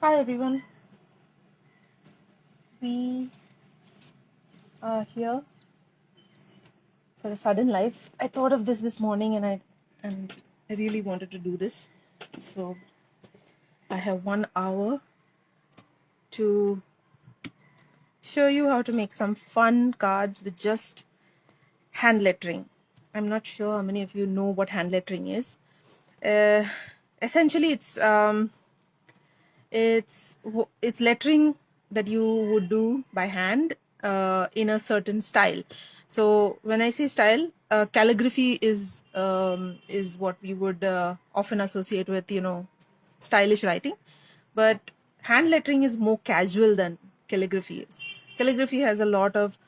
Hi everyone, we are here for a sudden life. I thought of this morning and I really wanted to do this. So I have 1 hour to show you how to make some fun cards with just hand lettering. I'm not sure how many of you know what hand lettering is. Essentially, it's lettering that you would do by hand in a certain style. So when I say style, calligraphy is what we would often associate with stylish writing, but hand lettering is more casual than calligraphy is. Calligraphy has a lot of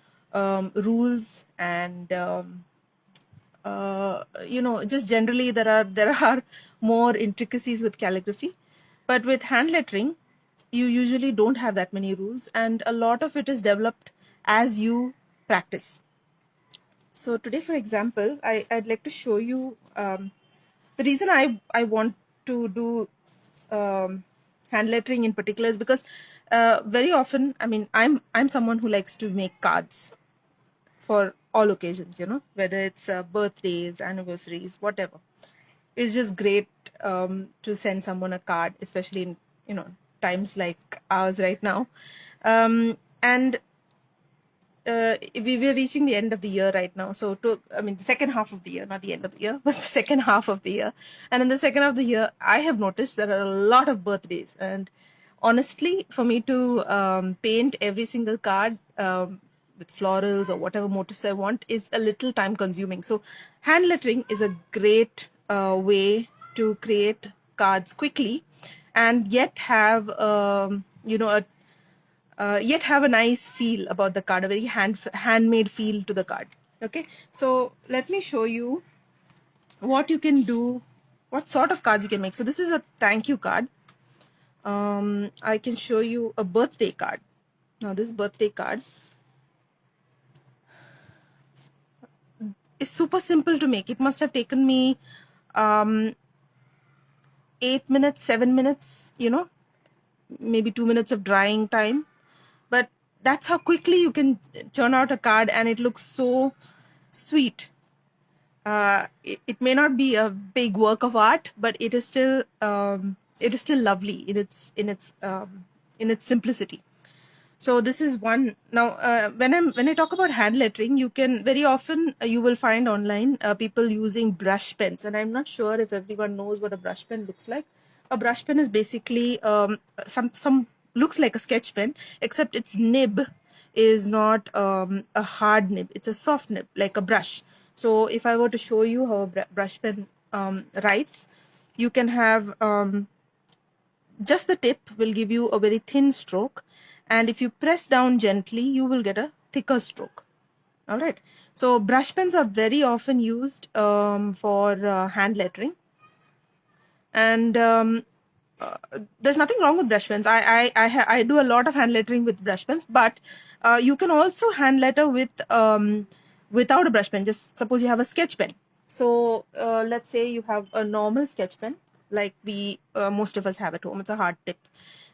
rules and just generally there are more intricacies with calligraphy, but with hand lettering you usually don't have that many rules, and a lot of it is developed as you practice. So today, for example, I'd like to show you the reason I want to do hand lettering in particular is because very often, I mean, I'm someone who likes to make cards for all occasions, whether it's birthdays, anniversaries, whatever. It's just great to send someone a card, especially in times like ours right now. And we're reaching the end of the year right now. So the second half of the year, not the end of the year, but the second half of the year. And in the second half of the year, I have noticed there are a lot of birthdays. And honestly, for me to paint every single card with florals or whatever motifs I want is a little time consuming. So hand lettering is a great way to create cards quickly and yet have yet have a nice feel about the card, a very handmade feel to the card. Okay, so let me show you what you can do, what sort of cards you can make. So this is a thank you card. I can show you a birthday card. Now this birthday card is super simple to make. It must have taken me 8 minutes, 7 minutes, maybe 2 minutes of drying time. But that's how quickly you can turn out a card and it looks so sweet. It may not be a big work of art, but it is still lovely in its simplicity. So this is one. Now, when I talk about hand lettering, you can very often you will find online people using brush pens, and I'm not sure if everyone knows what a brush pen looks like. A brush pen is basically some looks like a sketch pen, except its nib is not a hard nib; it's a soft nib, like a brush. So if I were to show you how a brush pen writes, you can have just the tip will give you a very thin stroke, and if you press down gently you will get a thicker stroke. All right, so brush pens are very often used for hand lettering, and there's nothing wrong with brush pens. I do a lot of hand lettering with brush pens, but you can also hand letter with without a brush pen. Just suppose you have a sketch pen. So let's say you have a normal sketch pen like we most of us have at home. It's a hard tip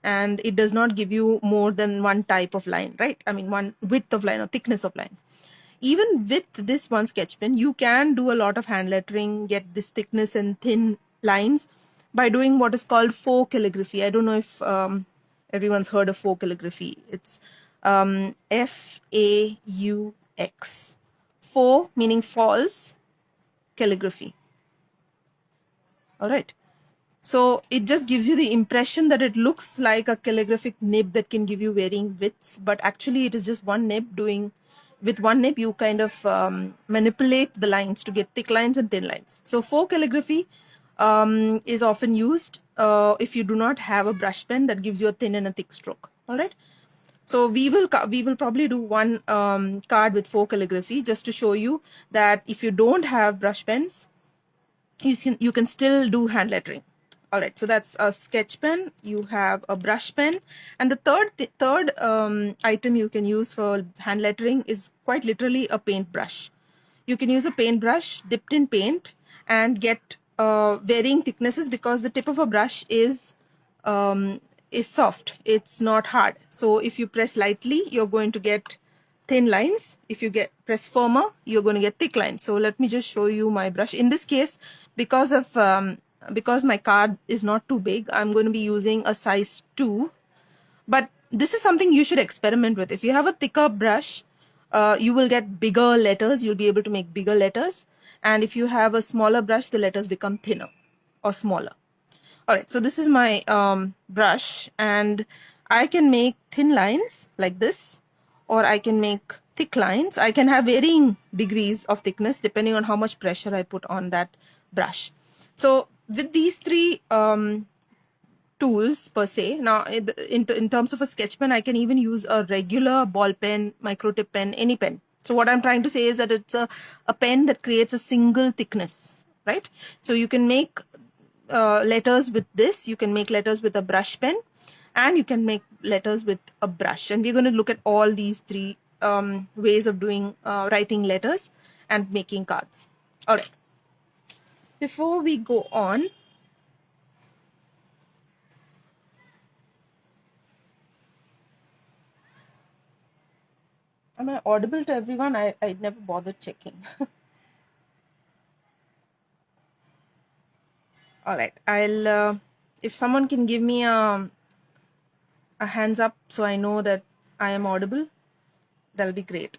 and it does not give you more than one type of line, right? I mean, one width of line or thickness of line. Even with this one sketch pen, you can do a lot of hand lettering, get this thickness and thin lines by doing what is called faux calligraphy. I don't know if everyone's heard of faux calligraphy. It's F-A-U-X. Faux meaning false, calligraphy. All right. So it just gives you the impression that it looks like a calligraphic nib that can give you varying widths, but actually it is just one nib doing. With one nib, you kind of manipulate the lines to get thick lines and thin lines. So faux calligraphy is often used if you do not have a brush pen that gives you a thin and a thick stroke. All right. So we will probably do one card with faux calligraphy just to show you that if you don't have brush pens, you can still do hand lettering. All right, so that's a sketch pen, you have a brush pen, and the third item you can use for hand lettering is quite literally a paintbrush. You can use a paintbrush dipped in paint and get varying thicknesses, because the tip of a brush is is soft, it's not hard. So if you press lightly, you're going to get thin lines. If you press firmer, you're going to get thick lines. So let me just show you my brush. In this case, because my card is not too big, I'm going to be using a size 2. But this is something you should experiment with. If you have a thicker brush, you will get bigger letters. You'll be able to make bigger letters. And if you have a smaller brush, the letters become thinner or smaller. All right, so this is my brush, and I can make thin lines like this, or I can make thick lines. I can have varying degrees of thickness depending on how much pressure I put on that brush. So with these three tools per se, now in terms of a sketch pen, I can even use a regular ball pen, micro tip pen, any pen. So what I'm trying to say is that it's a pen that creates a single thickness, right? So you can make letters with this, you can make letters with a brush pen, and you can make letters with a brush. And we're going to look at all these three ways of doing writing letters and making cards. All right, before we go on, am I audible to everyone? I never bothered checking. All right, I'll if someone can give me a hands up so I know that I am audible, that'll be great.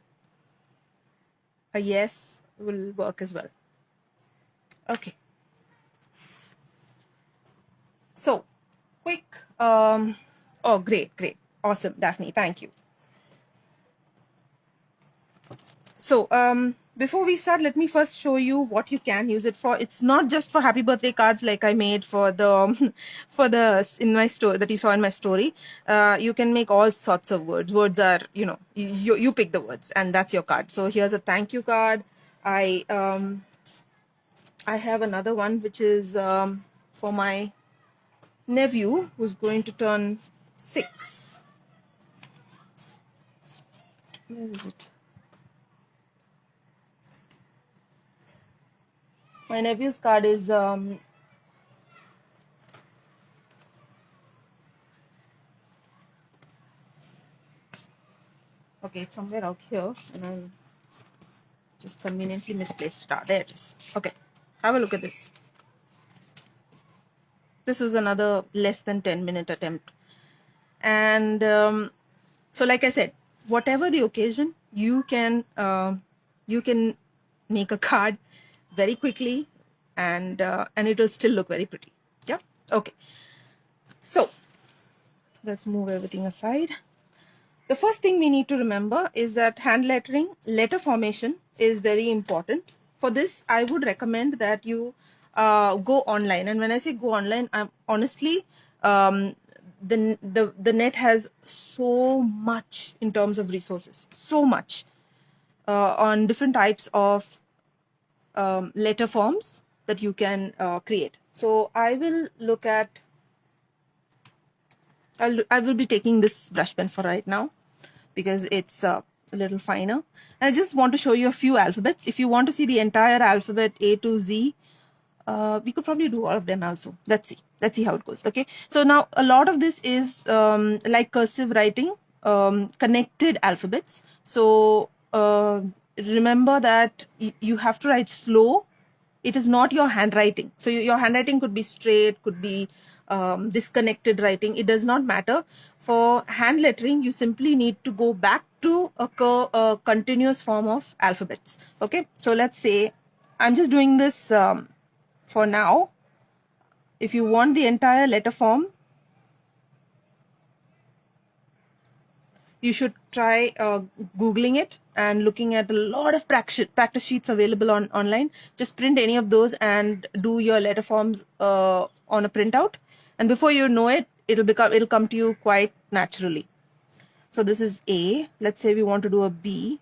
A yes will work as well. Okay. So, quick. Oh, great. Awesome, Daphne. Thank you. So, before we start, let me first show you what you can use it for. It's not just for happy birthday cards like I made for the in my story that you saw in my story. You can make all sorts of words. Words are, you pick the words, and that's your card. So here's a thank you card. I have another one which is for my nephew who's going to turn 6. Where is it? My nephew's card is okay, it's somewhere out here, and I'm just conveniently misplaced it. There it is. Okay, have a look at this. This was another less than 10-minute attempt. And so like I said, whatever the occasion, you can make a card very quickly, and it will still look very pretty. Yeah. Okay. So let's move everything aside. The first thing we need to remember is that hand lettering, letter formation is very important. For this, I would recommend that you go online. And when I say go online, I'm honestly, the net has so much in terms of resources, so much on different types of letter forms that you can create. So I will look at, I will be taking this brush pen for right now because it's a little finer. And I just want to show you a few alphabets. If you want to see the entire alphabet A to Z, we could probably do all of them also. Let's see how it goes. Okay, so now a lot of this is like cursive writing, connected alphabets. So remember that you have to write slow. It is not your handwriting. So your handwriting could be straight, could be disconnected writing. It does not matter. For hand lettering, you simply need to go back to a continuous form of alphabets. Okay, so let's say I'm just doing this for now. If you want the entire letter form, you should try Googling it and looking at a lot of practice sheets available online. Just print any of those and do your letter forms on a printout. And before you know it, it'll come to you quite naturally. So this is A. Let's say we want to do a B.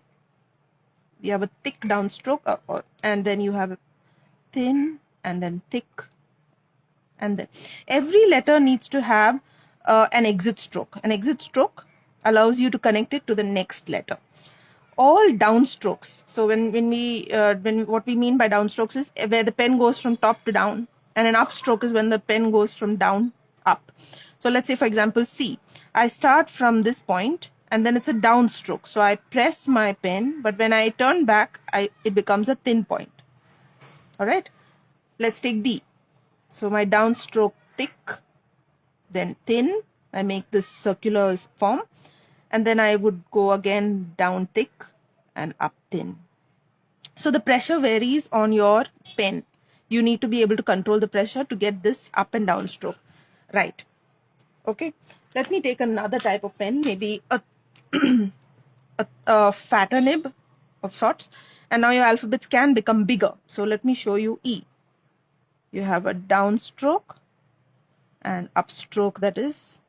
You have a thick downstroke, and then you have a thin, and then thick, and then every letter needs to have an exit stroke. An exit stroke allows you to connect it to the next letter. All downstrokes. So when what we mean by downstrokes is where the pen goes from top to down, and an upstroke is when the pen goes from down up. So let's say, for example, C. I start from this point and then it's a downstroke. So I press my pen, but when I turn back, it becomes a thin point. All right. Let's take D. So my downstroke thick, then thin. I make this circular form, and then I would go again down thick and up thin. So the pressure varies on your pen. You need to be able to control the pressure to get this up and down stroke right. Okay, let me take another type of pen, maybe a fatter nib of sorts, and now your alphabets can become bigger. So let me show you E. You have a downstroke and upstroke that is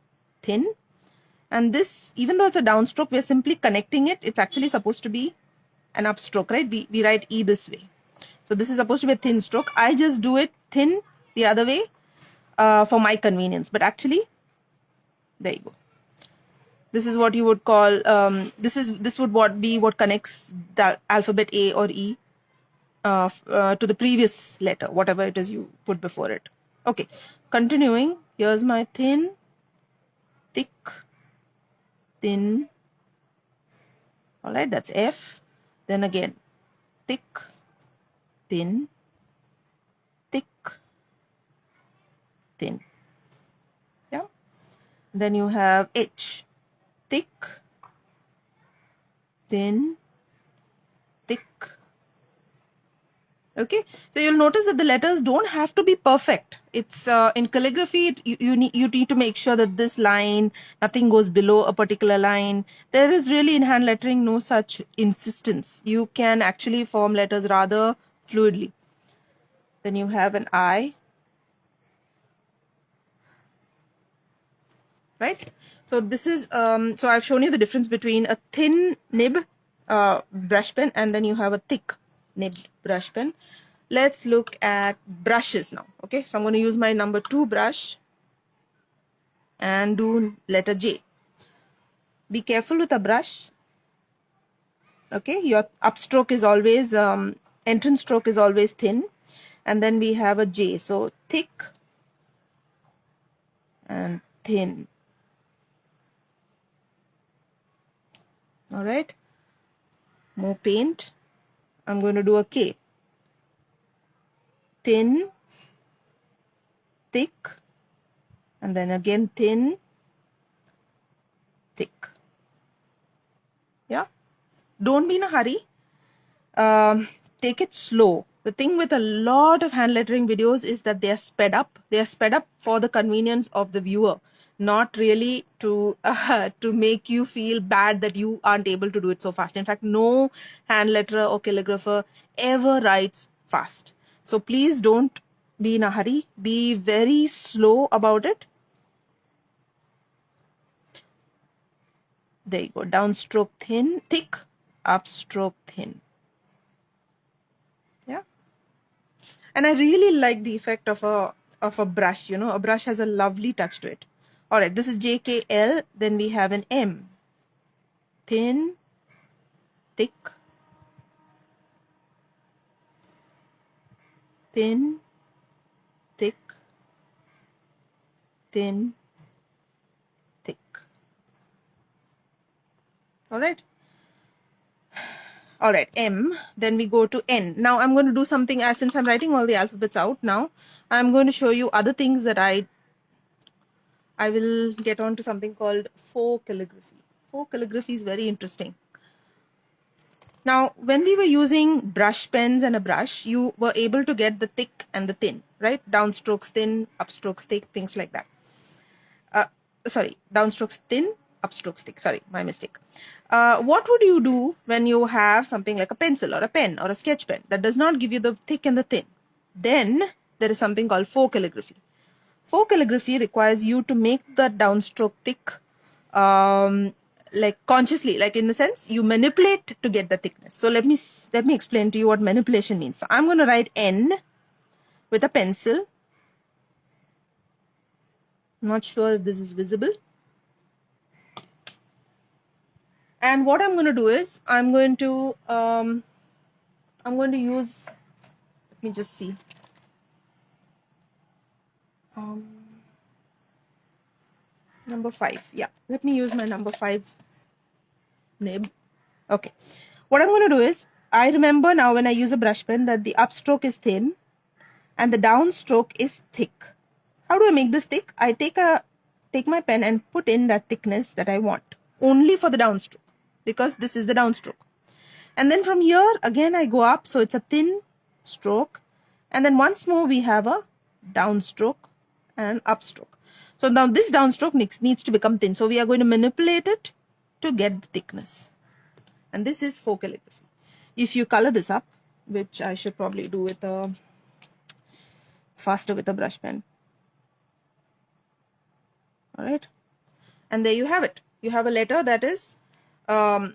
thin, and this, even though it's a downstroke, we're simply connecting it. It's actually supposed to be an upstroke, right? We write E this way. So this is supposed to be a thin stroke. I just do it thin the other way for my convenience, but actually, there you go. This is what you would call, this would be what connects the alphabet A or E to the previous letter, whatever it is you put before it. Okay, continuing, here's my thin, thick, thin. All right, that's F. Then again, thick, thin, thick, thin. Yeah. Then you have H. Thick, thin, thick. Okay, so you'll notice that the letters don't have to be perfect. It's in calligraphy, you need to make sure that this line, nothing goes below a particular line. There is really in hand lettering no such insistence. You can actually form letters rather fluidly. Then you have an I, right? So this is so I've shown you the difference between a thin nib brush pen and then you have a thick nib brush pen. Let's look at brushes now. Okay, so I'm going to use my number 2 brush and do letter J. Be careful with a brush. Okay, your upstroke is always entrance stroke is always thin, and then we have a J, so thick and thin. All right, more paint. I'm going to do a K. Thin, thick, and then again thin, thick. Yeah, don't be in a hurry. Take it slow. The thing with a lot of hand lettering videos is that they are sped up. They are sped up for the convenience of the viewer, not really to make you feel bad that you aren't able to do it so fast. In fact, no hand letterer or calligrapher ever writes fast. So please don't be in a hurry. Be very slow about it. There you go. Downstroke thin, thick, upstroke thin. Yeah. And I really like the effect of a brush. You know, a brush has a lovely touch to it. All right, this is JKL. Then we have an M. Thin, thick, thin, thick, thin, thick. All right. All right, M. Then we go to N. Now I'm going to do something, since I'm writing all the alphabets out now, I'm going to show you other things that I will get on to something called faux calligraphy. Faux calligraphy is very interesting. Now, when we were using brush pens and a brush, you were able to get the thick and the thin, right? Downstrokes thin, upstrokes thick, things like that. Sorry, downstrokes thin, upstrokes thick. Sorry, my mistake. What would you do when you have something like a pencil or a pen or a sketch pen that does not give you the thick and the thin? Then there is something called faux calligraphy. Faux calligraphy requires you to make the downstroke thick, like consciously, like in the sense you manipulate to get the thickness. So let me explain to you what manipulation means. So I'm going to write N with a pencil. I'm not sure if this is visible. And what I'm going to do is I'm going to use, let me just see. Number 5. Yeah, let me use my number 5 nib. Okay, what I'm going to do is, I remember now when I use a brush pen that the upstroke is thin and the downstroke is thick. How do I make this thick? I take my pen and put in that thickness that I want, only for the downstroke, because this is the downstroke. And then from here again I go up, so it's a thin stroke, and then once more we have a downstroke and an upstroke. So now this downstroke needs to become thin, so we are going to manipulate it to get the thickness. And this is faux calligraphy. If you color this up, which I should probably do with it's faster with a brush pen. All right, and there you have it. You have a letter that is not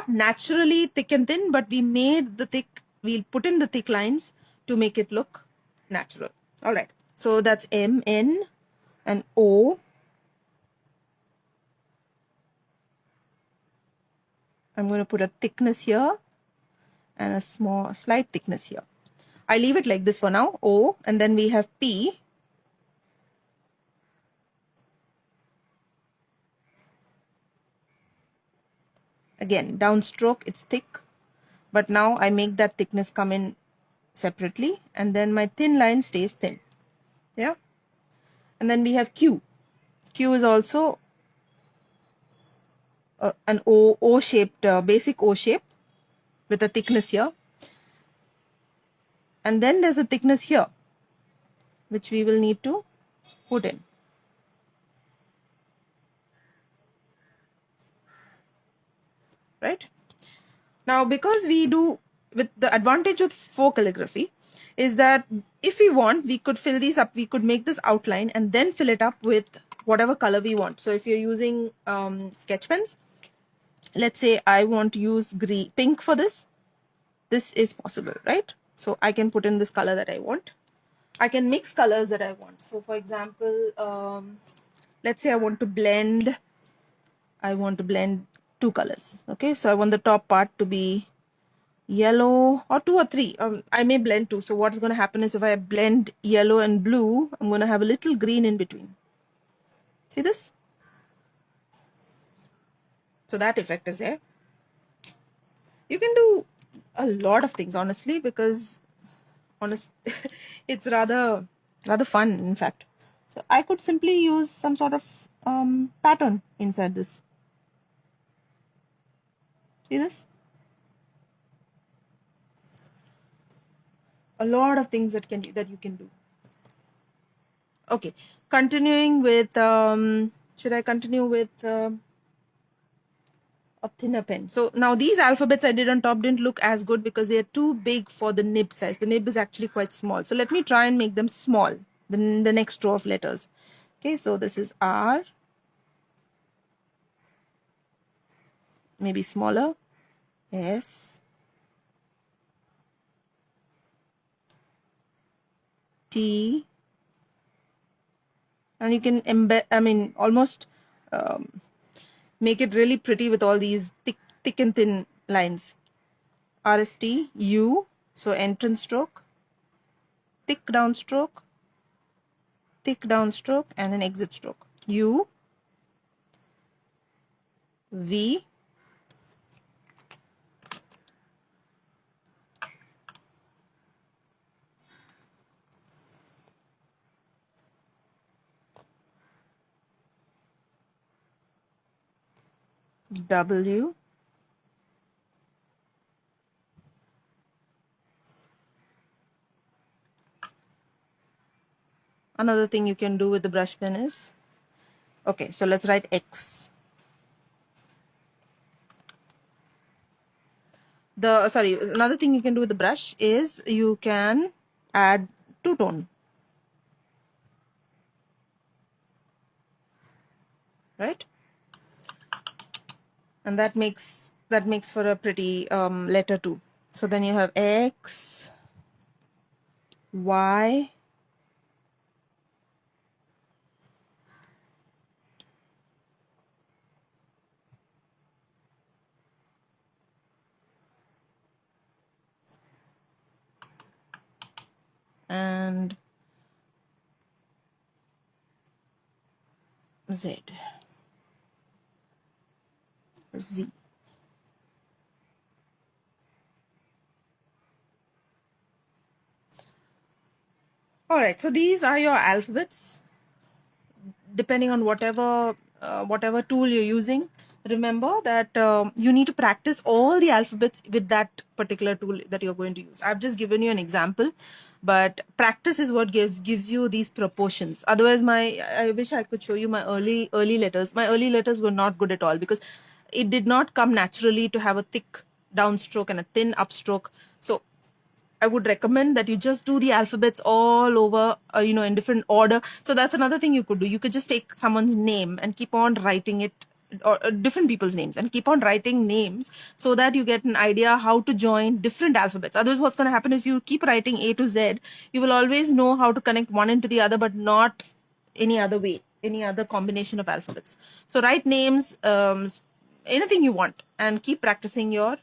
naturally thick and thin, but we'll put in the thick lines to make it look natural. All right, so that's M, N and O. I'm going to put a thickness here and a slight thickness here. I leave it like this for now, O, and then we have P. Again, downstroke, it's thick, but now I make that thickness come in separately, and then my thin line stays thin. Yeah, and then we have Q. Q is also an O-shaped, basic O shape with a thickness here, and then there's a thickness here which we will need to put in. Right, now because we do, with the advantage of faux calligraphy is that if we want, we could fill these up, we could make this outline and then fill it up with whatever color we want. So if you're using sketch pens, let's say I want to use pink for this is possible, right? So I can put in this color that I want. I can mix colors that I want. So for example, let's say I want to blend 2 colors. Okay, so I want the top part to be yellow, or 2 or 3. I may blend 2. So what's going to happen is, if I blend yellow and blue, I'm going to have a little green in between. See this? So that effect is there. You can do a lot of things, honestly, because it's rather fun, in fact. So I could simply use some sort of pattern inside this. See this? A lot of things that you can do. Okay, continuing with should I continue with a thinner pen? So now these alphabets I did on top didn't look as good because they are too big for the nib size. The nib is actually quite small. So let me try and make them small, the next row of letters. Okay, so this is R, maybe smaller, S, T, and you can embed, almost make it really pretty with all these thick and thin lines. RST, U, so entrance stroke, thick downstroke, and an exit stroke. U, V, W, another thing you can do with the brush pen is, okay, so let's write X. Another thing you can do with the brush is you can add two-tone, right? And that makes for a pretty letter too. So then you have X, Y, and Z, Z. Alright, so these are your alphabets. Depending on whatever tool you're using, remember that you need to practice all the alphabets with that particular tool that you're going to use. I've just given you an example, but practice is what gives you these proportions. Otherwise, I wish I could show you my early letters. My early letters were not good at all because it did not come naturally to have a thick downstroke and a thin upstroke. So I would recommend that you just do the alphabets all over, in different order. So that's another thing you could do. You could just take someone's name and keep on writing it, or different people's names, and keep on writing names so that you get an idea how to join different alphabets. Otherwise, what's going to happen if you keep writing A to Z, you will always know how to connect one into the other, but not any other way, any other combination of alphabets. So write names, anything you want, and keep practicing your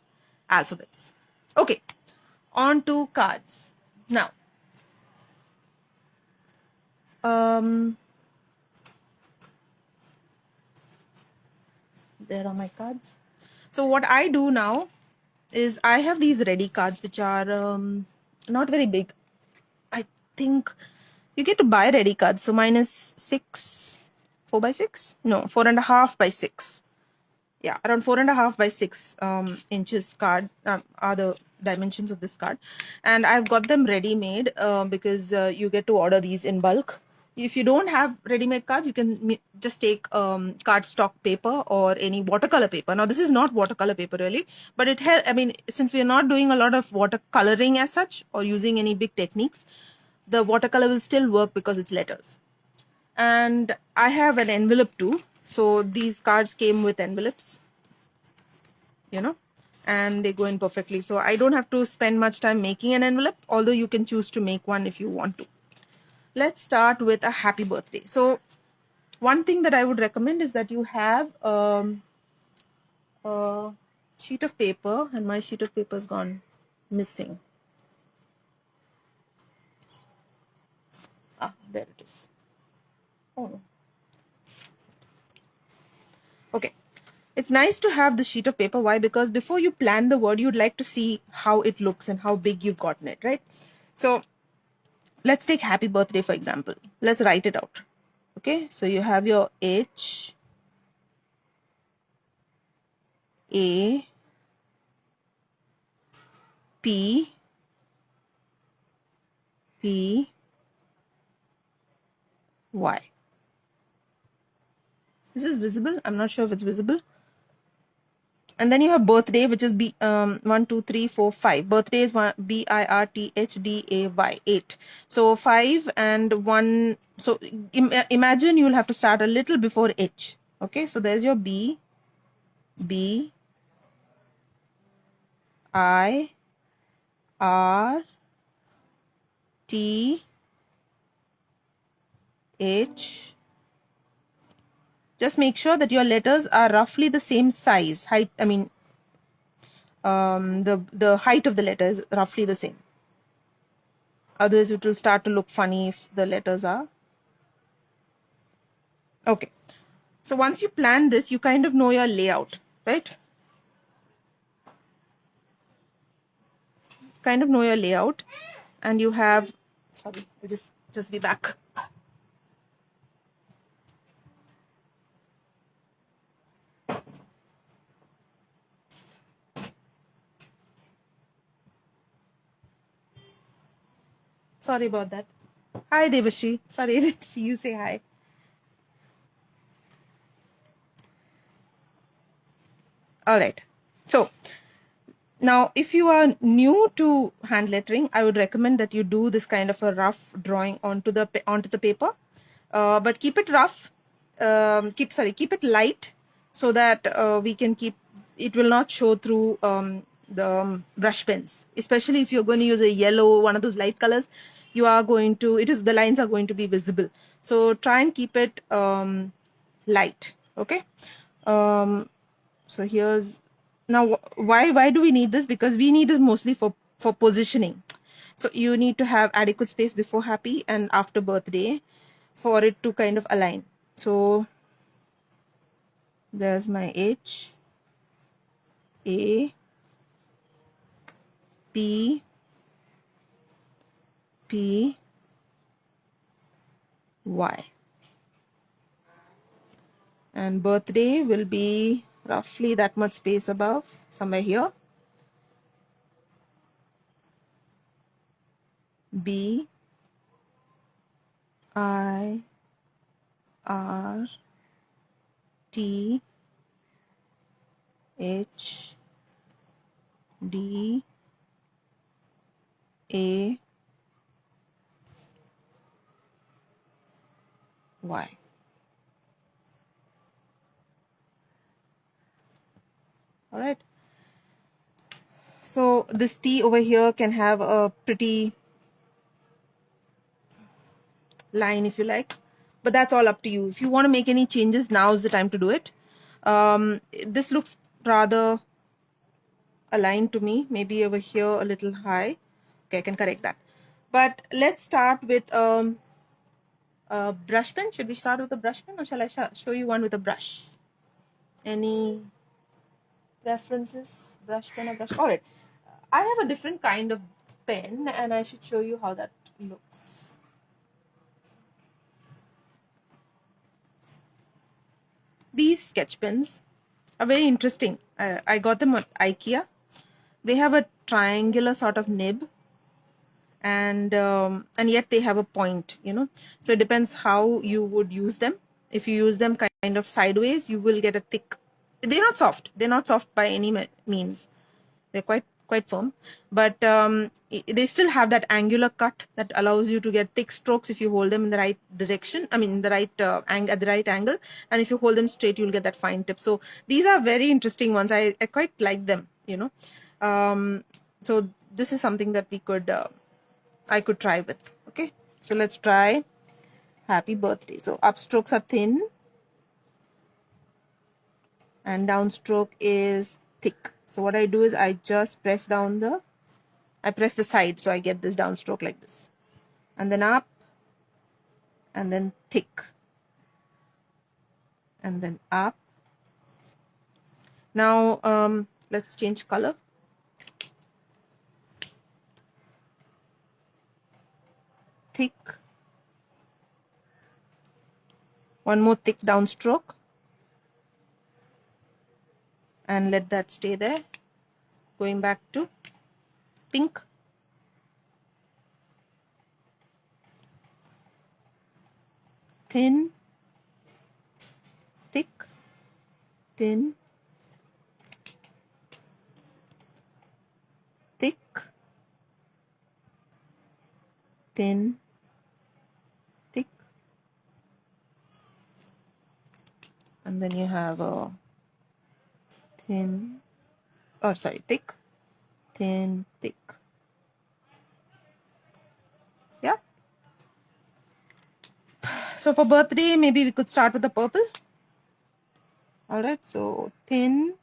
alphabets. Okay. On to cards. Now, there are my cards. So what I do now is I have these ready cards which are not very big. I think you get to buy ready cards. So mine is 4 by 6? No, 4.5 by 6. Yeah, around 4.5 by 6 inches card are the dimensions of this card, and I've got them ready made because you get to order these in bulk. If you don't have ready-made cards, you can just take cardstock paper or any watercolor paper. Now this is not watercolor paper really, but it helps. I mean, since we are not doing a lot of watercoloring as such or using any big techniques, the watercolor will still work because it's letters. And I have an envelope too. So these cards came with envelopes, and they go in perfectly. So I don't have to spend much time making an envelope, although you can choose to make one if you want to. Let's start with a happy birthday. So one thing that I would recommend is that you have a sheet of paper, and my sheet of paper has gone missing. There it is. Oh no. Okay. It's nice to have the sheet of paper. Why? Because before you plan the word, you'd like to see how it looks and how big you've gotten it, right? So let's take happy birthday, for example. Let's write it out. Okay, so you have your H, A, P, P, Y. This is visible. I'm not sure if it's visible. And then you have birthday, which is 1, 2, 3, 4, 5. Birthday is birthday, 8. So 5 and 1. So imagine you'll have to start a little before H. Okay, so there's your B, I, R, T, H. Just make sure that your letters are roughly the same size. Height, I mean, the height of the letter is roughly the same. Otherwise, it will start to look funny if the letters are. Okay. So once you plan this, you kind of know your layout, right? Kind of know your layout, and you have. Sorry, I'll just be back. Sorry about that. Hi, Devashi. Sorry, I didn't see you say hi. All right. So now, if you are new to hand lettering, I would recommend that you do this kind of a rough drawing onto the paper, but keep it rough. Keep it light so that we can keep it will not show through the brush pens. Especially if you're going to use a yellow, one of those light colors, the lines are going to be visible. So try and keep it light. Okay. So here's. Now, why do we need this? Because we need it mostly for positioning. So you need to have adequate space before happy and after birthday for it to kind of align. So There's my H, A, P, P, Y. And birthday will be roughly that much space above, somewhere here. B, I, R, T, H, D, A, Y. All right. So this T over here can have a pretty line if you like, but that's all up to you. If you want to make any changes, now is the time to do it. This looks rather aligned to me, maybe over here a little high. Okay, I can correct that. But let's start with a brush pen. Should we start with a brush pen, or shall I show you one with a brush? Any preferences? Brush pen or brush? All right, I have a different kind of pen and I should show you how that looks. These sketch pens are very interesting. I got them at Ikea. They have a triangular sort of nib, and yet they have a point, you know. So it depends how you would use them. If you use them kind of sideways, you will get a thick. They're not soft. They're not soft by any means. They're quite firm, but they still have that angular cut that allows you to get thick strokes if you hold them in the right direction. I mean, the right at the right angle, and if you hold them straight, you'll get that fine tip. So these are very interesting ones. I quite like them, you know. So this is something that I could try with. Okay, so let's try happy birthday. So upstrokes are thin and downstroke is thick. So what I do is I just press the side, so I get this downstroke like this, and then up, and then thick, and then up. Now let's change color. Thick, one more thick downstroke, and let that stay there. Going back to pink, thin, thick, thin, thick, thin, thick, and then you have a thin, or sorry, thick, thin, thick. Yeah. So for birthday, maybe we could start with the purple. All right, so thin,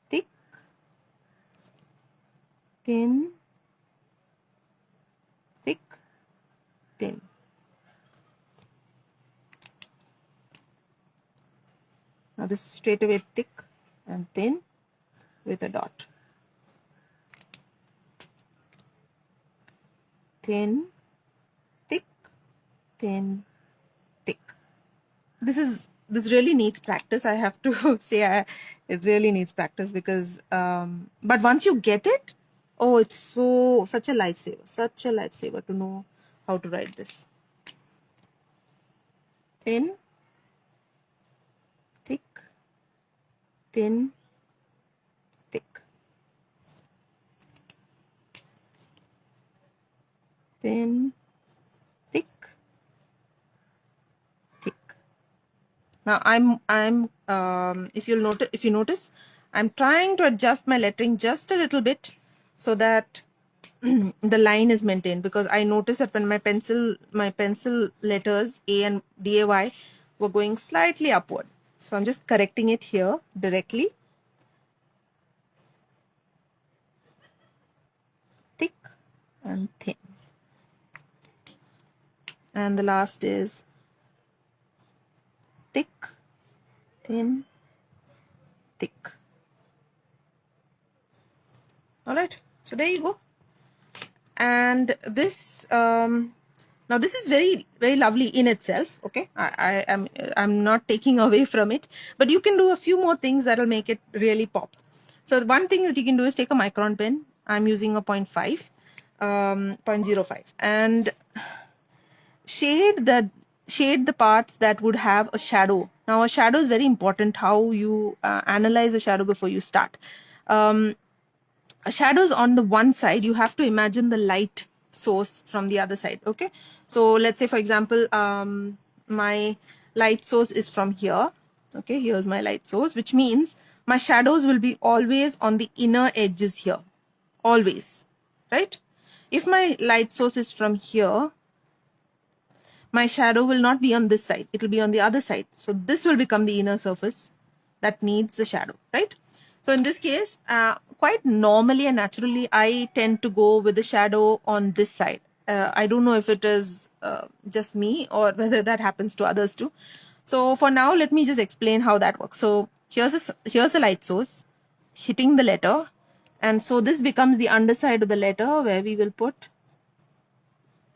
thick, thin, thick, thin. Now this is straight away thick and thin with a dot. Thin, thick, thin, thick. This really needs practice. I have to say it really needs practice because but once you get it, oh, it's such a lifesaver to know how to write this. Thin, thick, thin, thick, thin, thick, thick. Now if you notice, I'm trying to adjust my lettering just a little bit so that the line is maintained, because I noticed that when my pencil letters A and DAY were going slightly upward. So I'm just correcting it here directly. Thick and thin. And the last is thick, thin, thick. All right, so there you go. And this now this is very lovely in itself. Okay, I'm not taking away from it, but you can do a few more things that will make it really pop. So the one thing that you can do is take a micron pen. I'm using a 0.5 0.05, and shade the parts that would have a shadow. Now a shadow is very important, how you analyze a shadow before you start. A shadow is on the one side, you have to imagine the light source from the other side. Okay, so let's say for example my light source is from here. Okay, here's my light source, which means my shadows will be always on the inner edges here, always, right? If my light source is from here, my shadow will not be on this side, it will be on the other side. So this will become the inner surface that needs the shadow, right? So in this case, quite normally and naturally, I tend to go with the shadow on this side. I don't know if it is just me or whether that happens to others too. So for now, let me just explain how that works. So here's the light source hitting the letter. And so this becomes the underside of the letter where we will put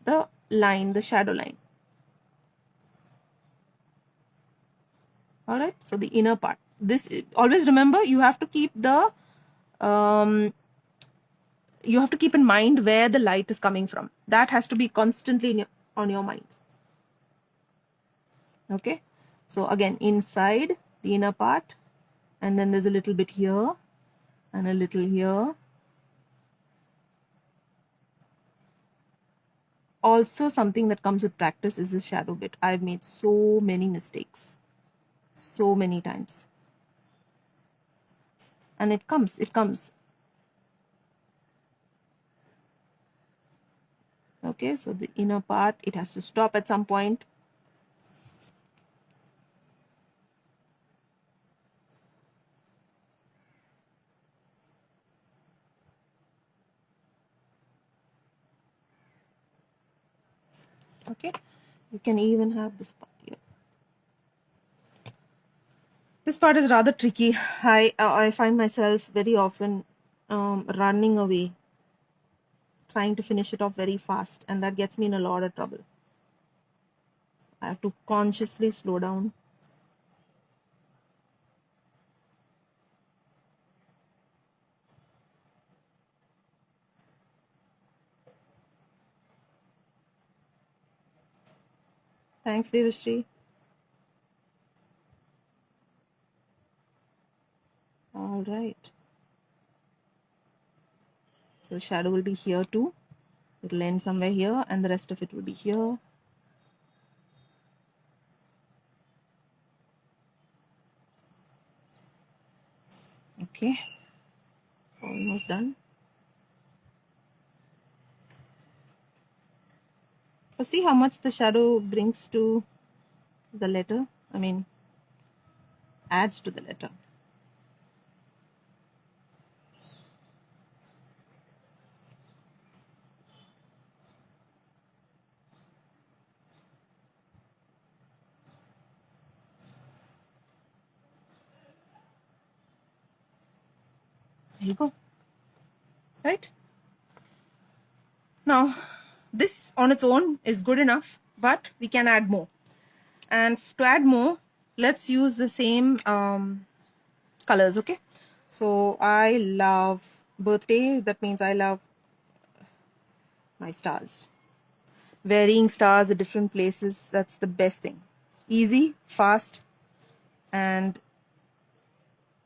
the line, the shadow line. All right, so the inner part. This, always remember, you have to keep the you have to keep in mind where the light is coming from. That has to be constantly on your mind. Okay, so again, inside the inner part, and then there's a little bit here and a little here. Also, something that comes with practice is the shadow bit. I've made so many mistakes, so many times, and it comes. Okay, so the inner part, it has to stop at some point. Okay, you can even have this part here. This part is rather tricky. I find myself very often running away, trying to finish it off very fast, and that gets me in a lot of trouble. I have to consciously slow down. Thanks, Devashri. All right. So the shadow will be here too. It will end somewhere here, and the rest of it will be here. Okay, almost done. But see how much the shadow brings to the letter. I mean, adds to the letter. There you go. Right? Now, this on its own is good enough, but we can add more. And to add more, let's use the same colors. Okay, so I love birthday. That means I love my stars. Varying stars at different places, that's the best thing. Easy, fast, and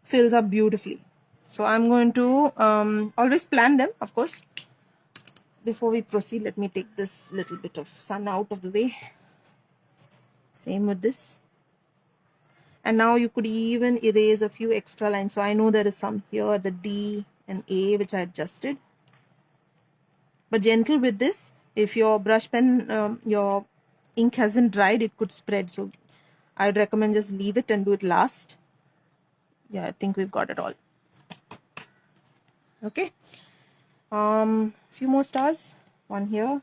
fills up beautifully. So I'm going to always plan them, of course. Before we proceed, let me take this little bit of sun out of the way. Same with this. And now you could even erase a few extra lines. So I know there is some here, the D and A, which I adjusted. But gentle with this. If your brush pen, your ink hasn't dried, it could spread. So I'd recommend just leave it and do it last. Yeah, I think we've got it all. Okay. Few more stars. One here.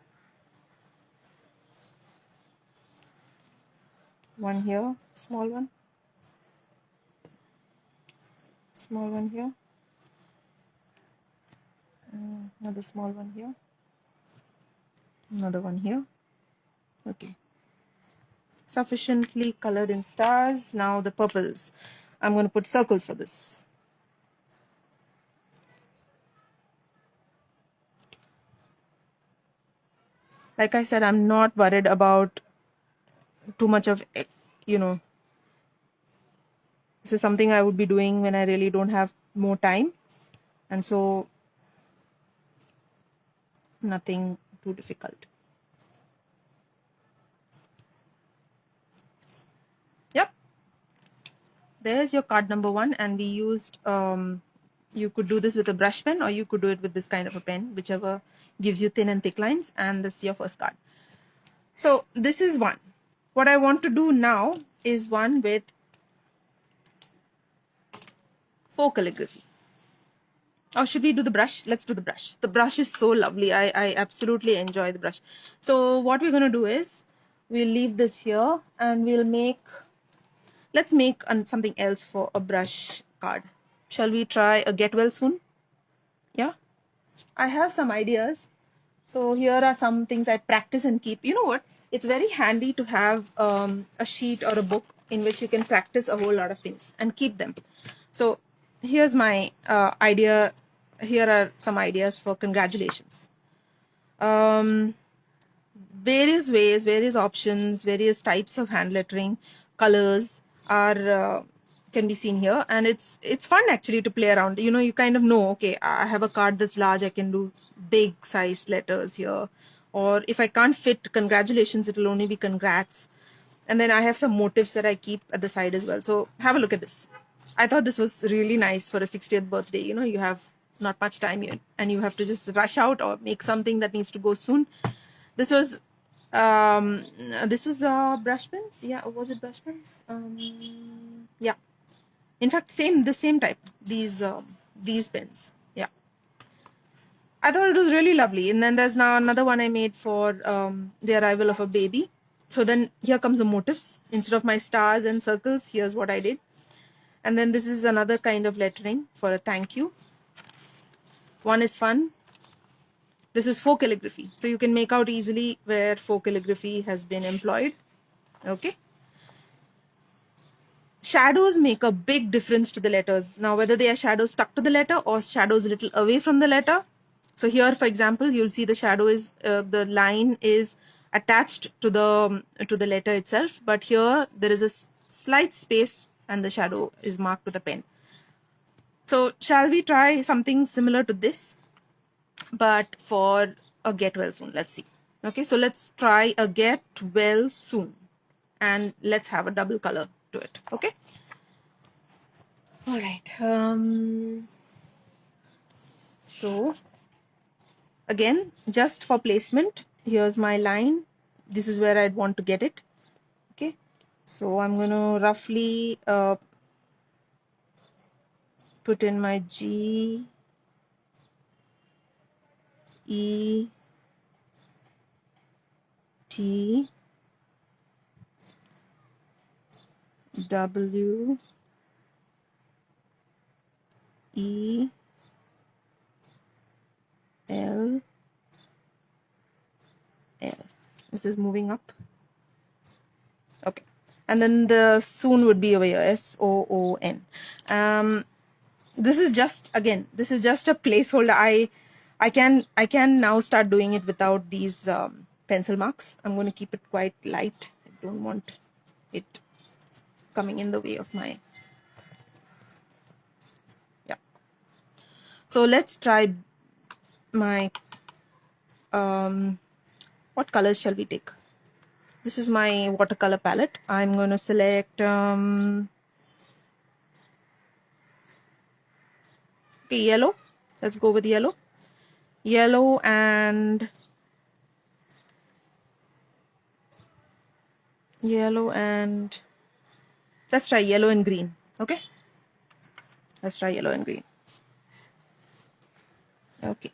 One here, small one. Small one here. Another small one here. Another one here. Okay. Sufficiently colored in stars. Now the purples. I'm going to put circles for this. Like I said, I'm not worried about too much of, you know, this is something I would be doing when I really don't have more time. And so, nothing too difficult. Yep. There's your card number 1. And we used, you could do this with a brush pen, or you could do it with this kind of a pen, whichever gives you thin and thick lines. And this is your first card. So this is one. What I want to do now is one with faux calligraphy. Or should we do the brush? Let's do the brush. The brush is so lovely. I absolutely enjoy the brush. So what we're going to do is we'll leave this here and we'll make, let's make something else for a brush card. Shall we try a get well soon? Yeah. I have some ideas. So here are some things I practice and keep. You know what? It's very handy to have a sheet or a book in which you can practice a whole lot of things and keep them. So here's my idea. Here are some ideas for congratulations. Various ways, various options, various types of hand lettering, colors are can be seen here, and it's fun actually to play around. You know, you kind of know, okay, I have a card that's large, I can do big sized letters here, or if I can't fit congratulations, it will only be congrats. And then I have some motifs that I keep at the side as well. So have a look at this. I thought this was really nice for a 60th birthday. You know, you have not much time yet and you have to just rush out or make something that needs to go soon. This was brush pens. Yeah, was it brush pens? Yeah. In fact, the same type. These pens. Yeah. I thought it was really lovely. And then there's now another one I made for the arrival of a baby. So then here comes the motifs. Instead of my stars and circles, here's what I did. And then this is another kind of lettering for a thank you. One is fun. This is faux calligraphy. So you can make out easily where faux calligraphy has been employed. Okay. Shadows make a big difference to the letters. Now, whether they are shadows stuck to the letter or shadows a little away from the letter. So here, for example, you'll see the shadow is, the line is attached to the letter itself. But here there is a slight space and the shadow is marked with a pen. So shall we try something similar to this, but for a get well soon? Let's see. Okay, so let's try a get well soon and let's have a double color to it. Okay. All right. So again, just for placement, here's my line. This is where I'd want to get it. Okay. So I'm going to roughly put in my G, E, T, W, E, L, L. This is moving up. Okay. And then the soon would be over here, SOON. This is just, again, this is just a placeholder. I can now start doing it without these pencil marks. I'm going to keep it quite light. I don't want it coming in the way of my, yeah. So let's try my, what colors shall we take? This is my watercolor palette. I'm going to select, okay, yellow. Let's go with yellow. Yellow and let's try yellow and green. Okay, let's try yellow and green. Okay,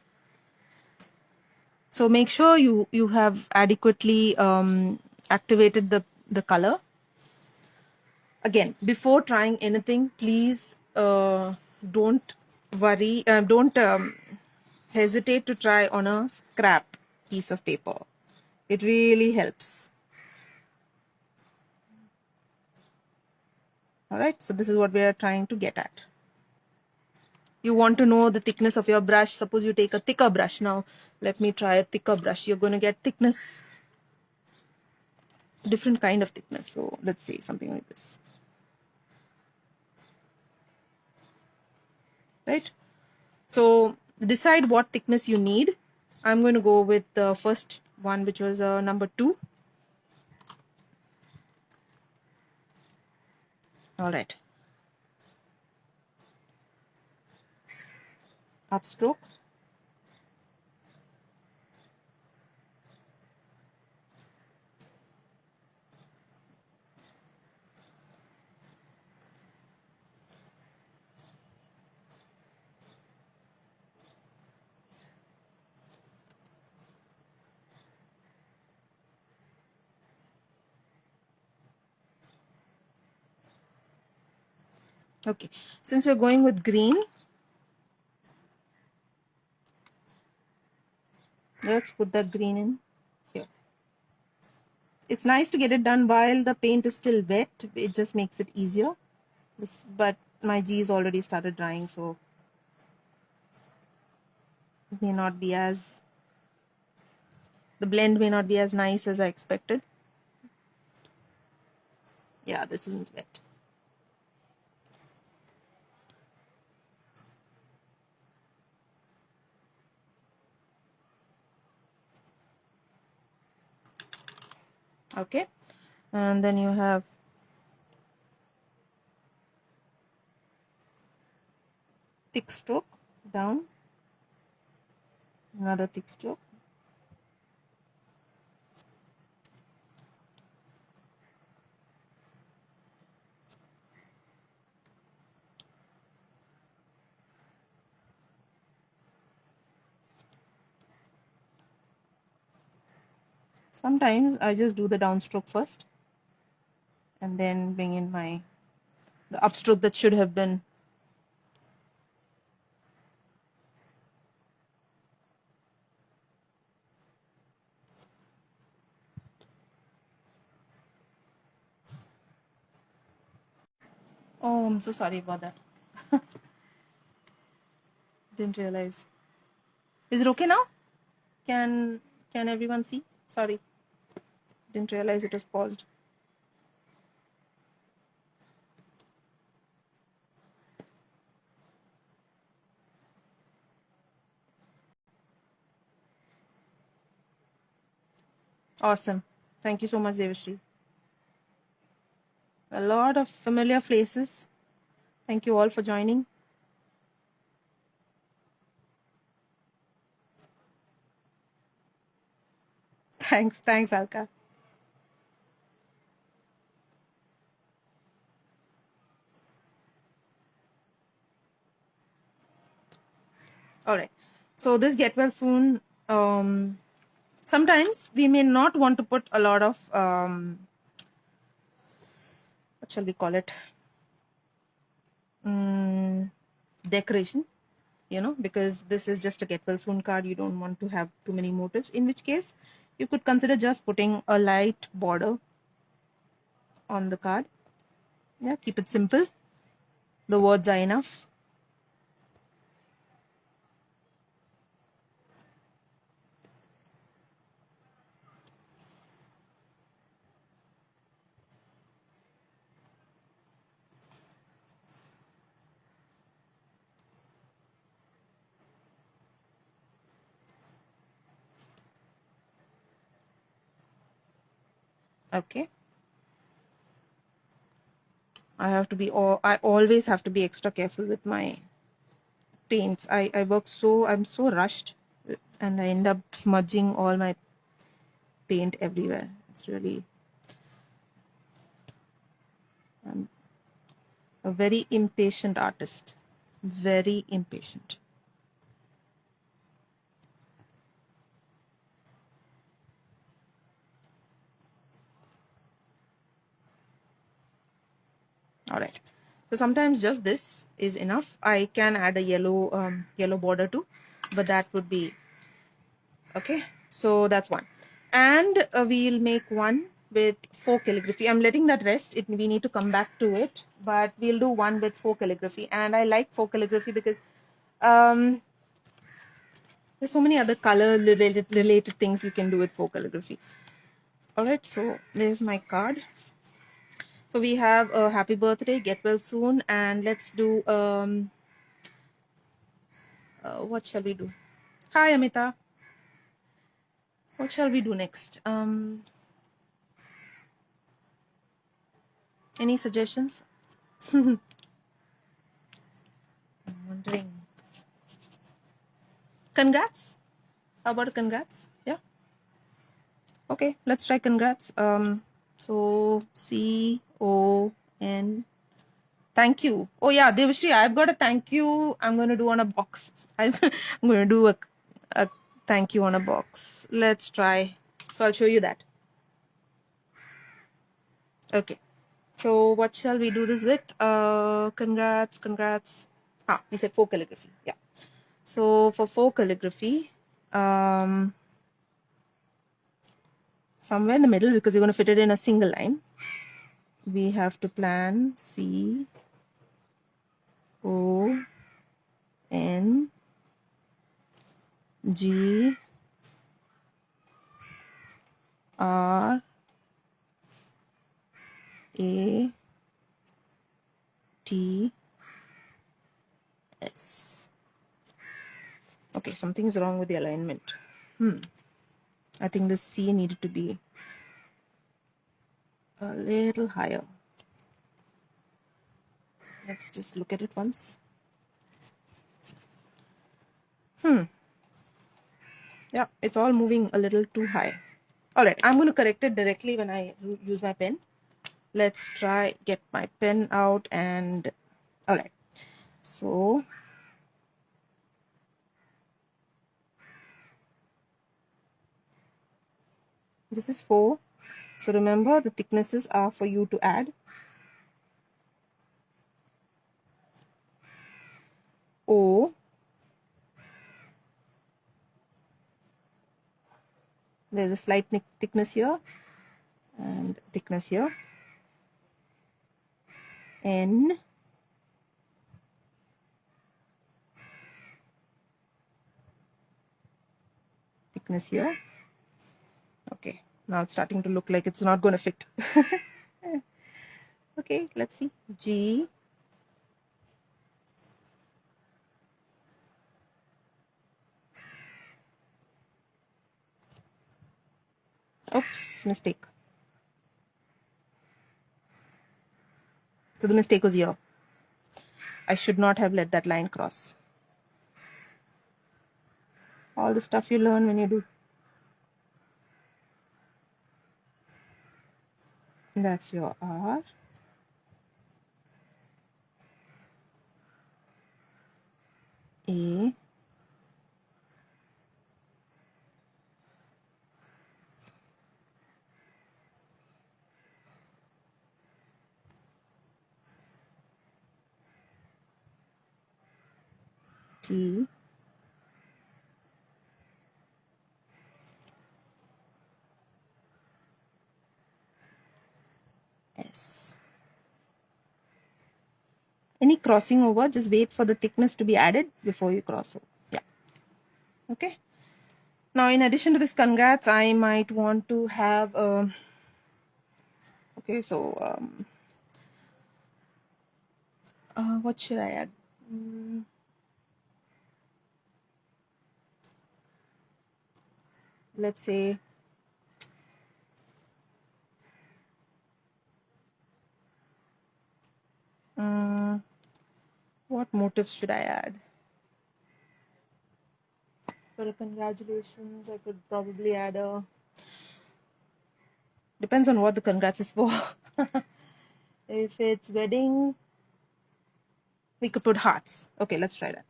so make sure you have adequately activated the color. Again, before trying anything, please don't worry, don't hesitate to try on a scrap piece of paper. It really helps. All right, so this is what we are trying to get at. You want to know the thickness of your brush. Suppose you take a thicker brush. Now let me try a thicker brush. You're going to get thickness, different kind of thickness. So let's say something like this, right? So decide what thickness you need. I'm going to go with the first one, which was number 2. All right, upstroke. Okay, since we're going with green, let's put that green in here. It's nice to get it done while the paint is still wet. It just makes it easier. But my G's already started drying, so it may not be as, the blend may not be as nice as I expected. Yeah, this one's wet. Okay, and then you have thick stroke down, another thick stroke. Sometimes I just do the downstroke first and then bring in the upstroke that should have been. Oh, I'm so sorry about that. Didn't realize. Is it okay now? Can everyone see? Sorry, didn't realize it was paused. Awesome. Thank you so much, Devashri. A lot of familiar faces. Thank you all for joining. Thanks, Alka. All right. So this get well soon. Sometimes we may not want to put a lot of what shall we call it? Decoration, because this is just a get well soon card. You don't want to have too many motifs, in which case you could consider just putting a light border on the card. Yeah, keep it simple. The words are enough. Okay, I always have to be extra careful with my paints. I'm so rushed, and I end up smudging all my paint everywhere. It's really, I'm a very impatient artist, very impatient. All right, So sometimes just this is enough. I can add a yellow border too, but that would be okay. So that's one. And we'll make one with faux calligraphy. I'm letting that rest. We need to come back to it, but we'll do one with faux calligraphy. And I like faux calligraphy because there's so many other color related things you can do with faux calligraphy. All right, so there's my card. So we have a happy birthday, get well soon, and let's do what shall we do? Hi Amita. What shall we do next? Any suggestions? I'm wondering. Congrats. How about a congrats? Yeah. Okay, let's try congrats. So CON. Thank you. Oh yeah, Devashri, I've got a thank you. I'm going to do on a box. I'm going to do a thank you on a box. Let's try. So I'll show you that. Okay. So what shall we do this with? Congrats. We said faux calligraphy. Yeah. So for faux calligraphy, somewhere in the middle, because you're going to fit it in a single line, we have to plan CONGRATS. Okay, something is wrong with the alignment. I think the C needed to be a little higher. Let's just look at it once. Yeah, it's all moving a little too high. All right, I'm going to correct it directly when I use my pen. Let's try get my pen out and all right. So this is 4. So remember the thicknesses are for you to add. O. There's a slight thickness here and thickness here. N. Thickness here. Okay, now it's starting to look like it's not going to fit. Okay, let's see. G. Oops, mistake. So the mistake was here. I should not have let that line cross. All the stuff you learn when you do. That's your R. A. T. S. Any crossing over, just wait for the thickness to be added before you cross over. Yeah. Okay. Now, in addition to this congrats, I might want to have okay, so what should I add? Let's say what motifs should I add? For a congratulations, I could probably add a. Depends on what the congrats is for. If it's wedding, we could put hearts. Okay, let's try that.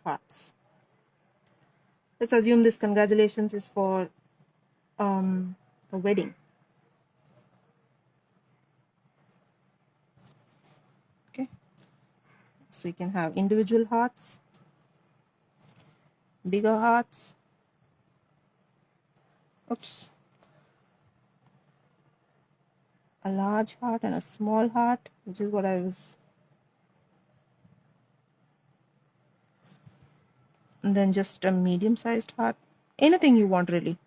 Hearts. Let's assume this congratulations is for a wedding. So you can have individual hearts, bigger hearts, oops, a large heart and a small heart, which is what I was, and then just a medium-sized heart. Anything you want, really.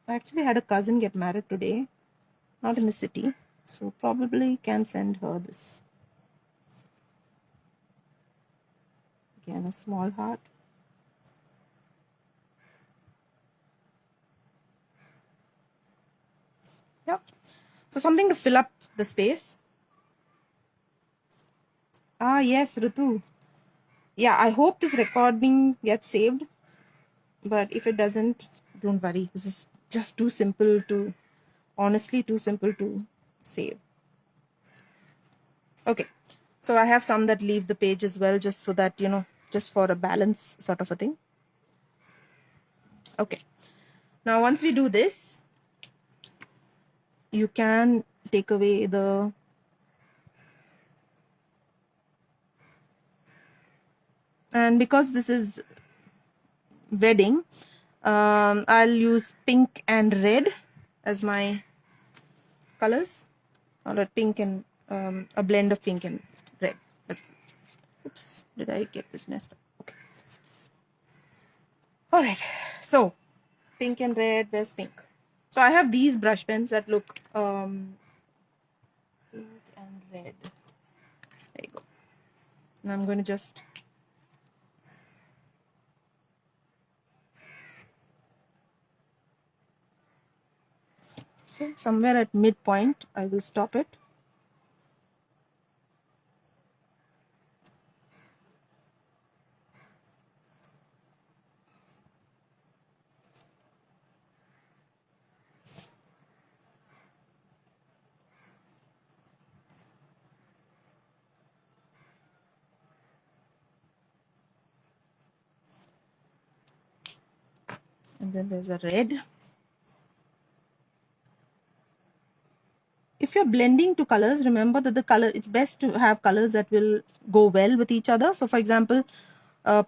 I actually had a cousin get married today, not in the city, so probably can send her this. Again, a small heart. Yeah. So something to fill up the space. Ah, yes, Ritu. Yeah, I hope this recording gets saved. But if it doesn't, don't worry. This is just too simple to, honestly, too simple to save. Okay. So I have some that leave the page as well, just so that, you know, just for a balance sort of a thing. Okay. Now, once we do this, you can take away the and because this is wedding, I'll use pink and red as my colors, or a pink and a blend of pink and red. Oops, did I get this messed up? Okay. All right. So pink and red. Where's pink? So I have these brush pens that look pink and red. There you go. And I'm going to just somewhere at midpoint, I will stop it. And then there's a red. If you're blending two colors, remember that the color, it's best to have colors that will go well with each other. So for example,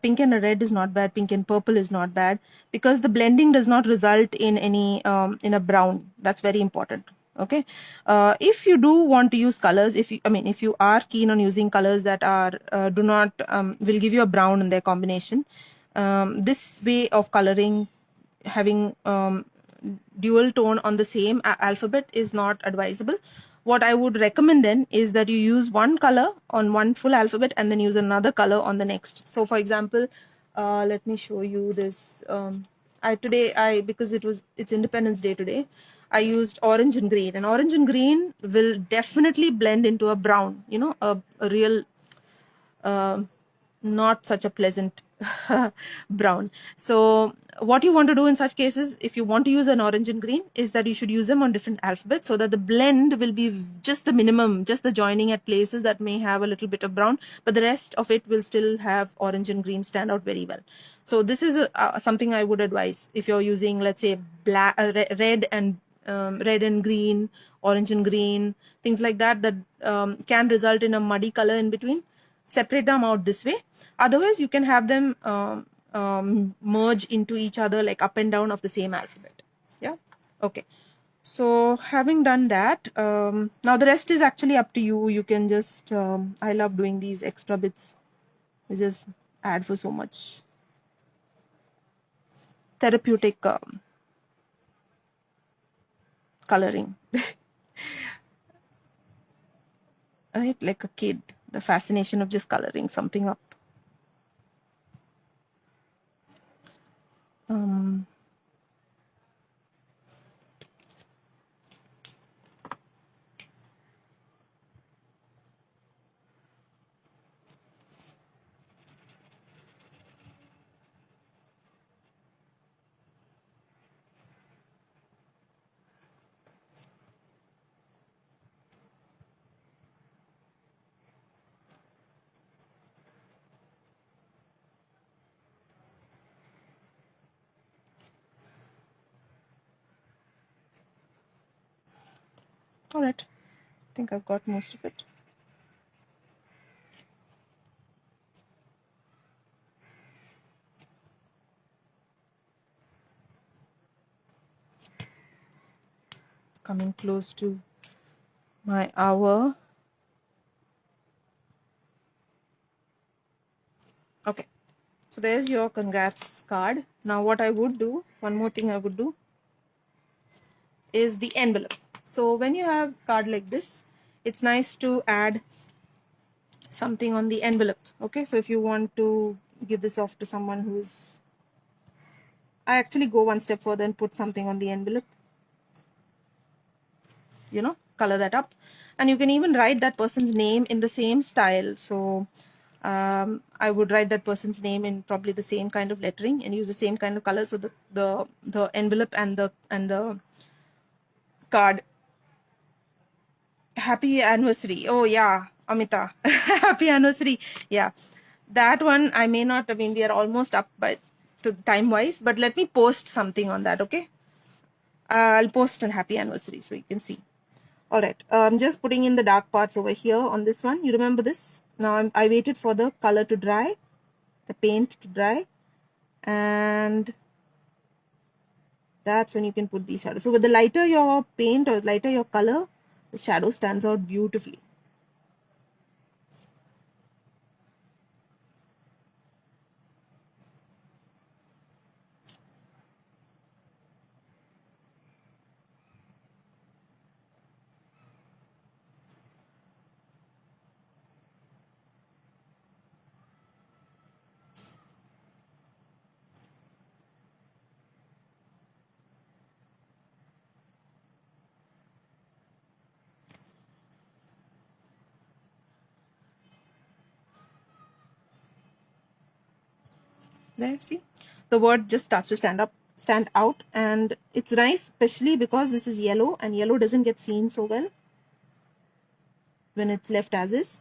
pink and red is not bad, pink and purple is not bad, because the blending does not result in any in a brown. That's very important. Okay. If you do want to use colors, if you are keen on using colors that are do not will give you a brown in their combination, this way of coloring, having dual tone on the same alphabet, is not advisable. What I would recommend then is that you use one color on one full alphabet and then use another color on the next. So for example, let me show you this. Because it's Independence Day today, I used orange and green, and orange and green will definitely blend into a brown, a real not such a pleasant brown. So what you want to do in such cases, if you want to use an orange and green, is that you should use them on different alphabets, so that the blend will be just the minimum, just the joining at places that may have a little bit of brown, but the rest of it will still have orange and green stand out very well. So this is something I would advise if you're using, let's say, red and green, orange and green, things like that, can result in a muddy color in between. Separate them out this way. Otherwise, you can have them merge into each other, like up and down of the same alphabet. Yeah. Okay. So having done that, now the rest is actually up to you. You can just, I love doing these extra bits. You just add for so much therapeutic coloring. Right? Like a kid, the fascination of just coloring something up. All right. I think I've got most of it. coming close to my hour. Okay, so there's your congrats card. Now what I would do, one more thing I would do is the envelope. So when you have card like this, it's nice to add something on the envelope. Okay, so if you want to give this off to someone who's, I actually go one step further and put something on the envelope, you know, color that up, and you can even write that person's name in the same style. So I would write that person's name in probably the same kind of lettering and use the same kind of color, so the envelope and the card. Happy anniversary. Oh yeah, Amita. Happy anniversary. Yeah, that one I may not, I mean, we are almost up by the time wise, but let me post something on that. Okay, I'll post a happy anniversary so you can see. All right, I'm just putting in the dark parts over here on this one. You remember this? Now I waited for the color to dry, the paint to dry, and that's when you can put these shadows. So with the lighter your paint or lighter your color, the shadow stands out beautifully. There, see, the word just starts to stand out, and it's nice, especially because this is yellow, and yellow doesn't get seen so well when it's left as is.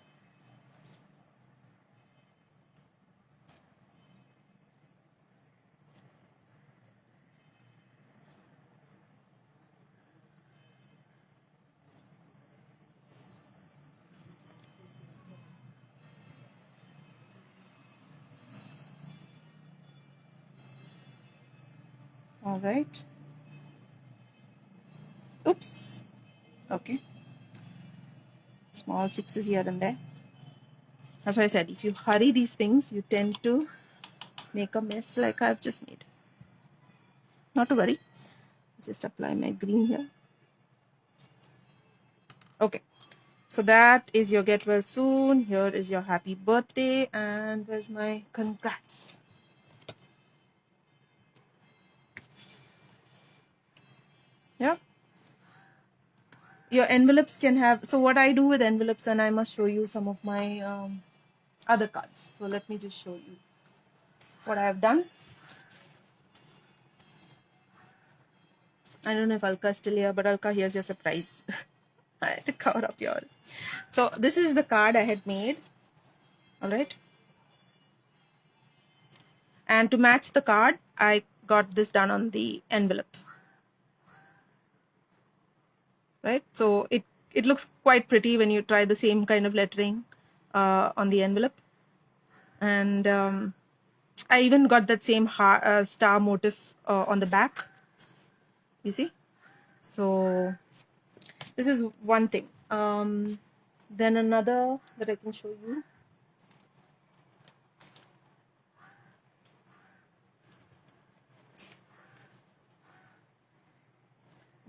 All right. Oops. Okay. Small fixes here and there. That's why I said, if you hurry these things, you tend to make a mess like I've just made. Not to worry. Just apply my green here. Okay. So that is your get well soon. Here is your happy birthday. And where's my congrats? Yeah. Your envelopes can have, so what I do with envelopes, and I must show you some of my other cards. So let me just show you what I have done. I don't know if Alka is still here, but Alka, here's your surprise. I had to cover up yours. So this is the card I had made. All right. And to match the card, I got this done on the envelope. Right. So it looks quite pretty when you try the same kind of lettering on the envelope. And I even got that same star motif on the back. You see? So this is one thing. Then another that I can show you.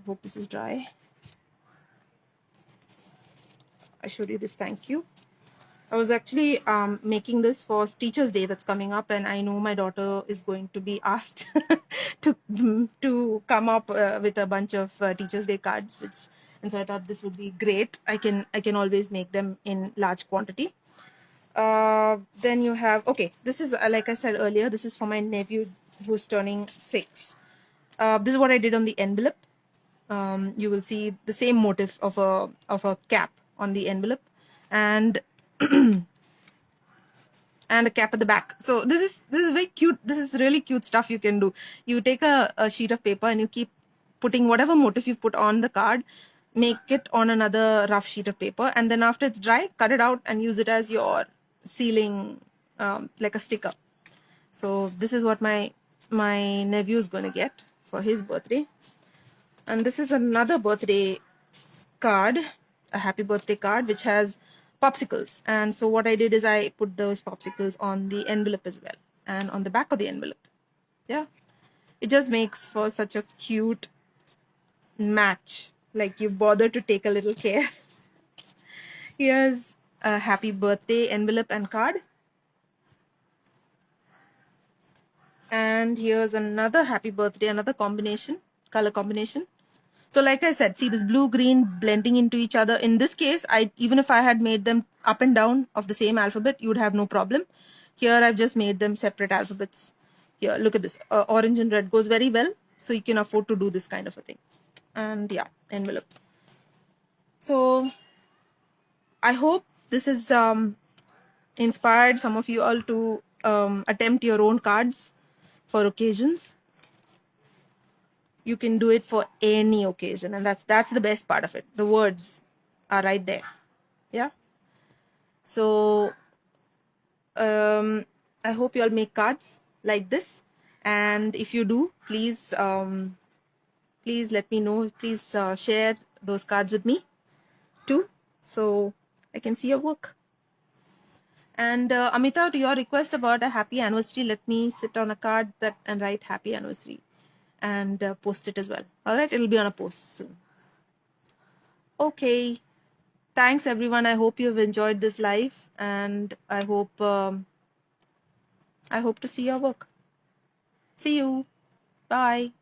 Hope this is dry. I showed you this thank you. I was actually making this for Teacher's Day that's coming up, and I know my daughter is going to be asked to come up with a bunch of Teacher's Day cards, and so I thought this would be great. I can always make them in large quantity. Then you have, okay, this is like I said earlier, this is for my nephew who's turning 6. This is what I did on the envelope. You will see the same motif of a cap on the envelope, and and a cap at the back. So this is very cute. This is really cute stuff you can do. You take a sheet of paper and you keep putting whatever motif you've put on the card, make it on another rough sheet of paper, and then after it's dry, cut it out and use it as your sealing, like a sticker. So this is what my nephew is going to get for his birthday. And this is another birthday card, a happy birthday card, which has popsicles. And so what I did is I put those popsicles on the envelope as well, and on the back of the envelope. Yeah, it just makes for such a cute match. Like, you bother to take a little care. Here's a happy birthday envelope and card. And here's another happy birthday, another combination, color combination. So like I said, see this blue green blending into each other. In this case, even if I had made them up and down of the same alphabet, you would have no problem. Here I've just made them separate alphabets. Here, look at this. Orange and red goes very well, so you can afford to do this kind of a thing. And yeah, envelope. So I hope this is inspired some of you all to attempt your own cards for occasions. You can do it for any occasion, and that's the best part of it. The words are right there. Yeah. So I hope you all make cards like this, and if you do, please please let me know. Please share those cards with me too, so I can see your work. And Amita, to your request about a happy anniversary, let me sit on a card and write happy anniversary and post it as well. All right, it'll be on a post soon. Okay, thanks everyone. I hope you've enjoyed this live, and I hope to see your work. See you. Bye.